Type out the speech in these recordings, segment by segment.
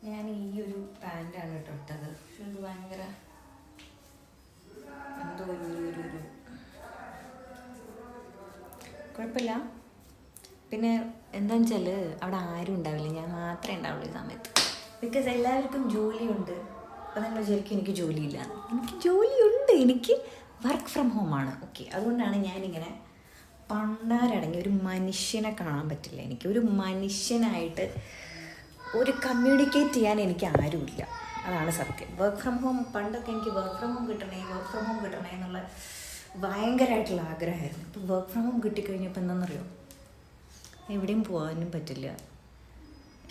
ഞാൻ ഈ ഒരു പാൻറ്റാണ് കേട്ടോ ഇട്ടത്. പക്ഷെ ഇത് ഭയങ്കര എന്തോ ഒരു കുഴപ്പമില്ല. പിന്നെ എന്താണെന്ന് വെച്ചാൽ അവിടെ ആരും ഉണ്ടാവില്ല, ഞാൻ മാത്രമേ ഉണ്ടാവുള്ളൂ ഈ സമയത്ത്. ബിക്കോസ് എല്ലാവർക്കും ജോലിയുണ്ട്. അപ്പോൾ നിങ്ങൾ വിചാരിക്കും എനിക്ക് ജോലിയില്ല. എനിക്ക് ജോലിയുണ്ട്, എനിക്ക് വർക്ക് ഫ്രം ഹോമാണ്. ഓക്കെ, അതുകൊണ്ടാണ് ഞാനിങ്ങനെ പണ്ടാരടങ്ങി ഒരു മനുഷ്യനെ കാണാൻ പറ്റില്ല. എനിക്ക് ഒരു മനുഷ്യനായിട്ട് ഒരു കമ്മ്യൂണിക്കേറ്റ് ചെയ്യാൻ എനിക്ക് ആരുമില്ല. അതാണ് സത്യം. വർക്ക് ഫ്രം ഹോം പണ്ടൊക്കെ എനിക്ക് വർക്ക് ഫ്രം ഹോം കിട്ടണേ എന്നുള്ള ഭയങ്കരമായിട്ടുള്ള ആഗ്രഹമായിരുന്നു. ഇപ്പോൾ വർക്ക് ഫ്രം ഹോം കിട്ടിക്കഴിഞ്ഞപ്പോൾ എന്താണെന്നറിയോ, എവിടെയും പോകാനും പറ്റില്ല.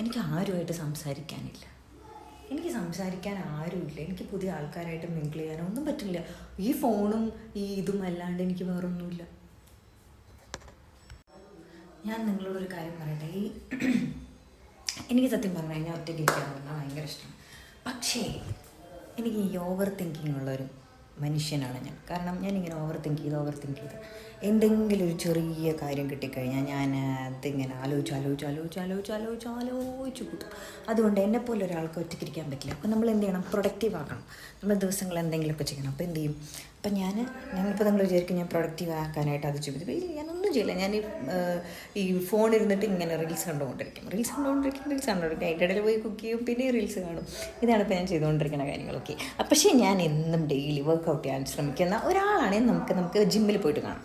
എനിക്ക് ആരുമായിട്ട് സംസാരിക്കാനില്ല. എനിക്ക് സംസാരിക്കാൻ ആരുമില്ല. എനിക്ക് പുതിയ ആൾക്കാരായിട്ട് മിങ്കിൾ ചെയ്യാനോ ഒന്നും പറ്റില്ല. ഈ ഫോണും ഈ ഇതും അല്ലാണ്ട് എനിക്ക് വേറൊന്നുമില്ല. ഞാൻ നിങ്ങളോടൊരു കാര്യം പറയട്ടെ. എനിക്ക് സത്യം പറഞ്ഞു കഴിഞ്ഞാൽ ഒറ്റയ്ക്ക് ഇരിക്കാന്ന് പറഞ്ഞാൽ ഭയങ്കര ഇഷ്ടമാണ്. പക്ഷേ എനിക്ക് ഈ ഓവർ തിങ്കിങ് ഉള്ളൊരു മനുഷ്യനാണ് ഞാൻ. കാരണം ഞാനിങ്ങനെ ഓവർ തിങ്ക് ചെയ്ത് എന്തെങ്കിലും ഒരു ചെറിയ കാര്യം കിട്ടിക്കഴിഞ്ഞാൽ ഞാൻ അതിങ്ങനെ ആലോചിച്ച് കൂട്ടും. അതുകൊണ്ട് എന്നെപ്പോലെ ഒരാൾക്ക് ഒറ്റയ്ക്കിരിക്കാൻ പറ്റില്ല. അപ്പോൾ നമ്മൾ എന്ത് ചെയ്യണം? പ്രൊഡക്റ്റീവ് ആക്കണം. നമ്മൾ ദിവസങ്ങൾ എന്തെങ്കിലുമൊക്കെ ചെയ്യണം. അപ്പോൾ എന്ത് ചെയ്യും? അപ്പം ഞാനിപ്പോൾ നിങ്ങൾ വിചാരിക്കും ഞാൻ പ്രൊഡക്റ്റീവ് ആക്കാനായിട്ട് അത് ചെയ്തു. ഞാനൊന്നും ചെയ്യില്ല. ഞാൻ ഈ ഫോണിരുന്നിട്ട് ഇങ്ങനെ റീൽസ് കണ്ടുകൊണ്ടിരിക്കും. അതിൻ്റെ ഇടയിൽ പോയി കുക്ക് ചെയ്യും, പിന്നെ റീൽസ് കാണും. ഇതാണ് ഇപ്പോൾ ഞാൻ ചെയ്തുകൊണ്ടിരിക്കുന്ന കാര്യങ്ങളൊക്കെ. പക്ഷേ ഞാൻ എന്നും ഡെയിലി വർക്കൗട്ട് ചെയ്യാൻ ശ്രമിക്കുന്ന ഒരാളാണെങ്കിൽ നമുക്ക് ജിമ്മിൽ പോയിട്ട് കാണാം.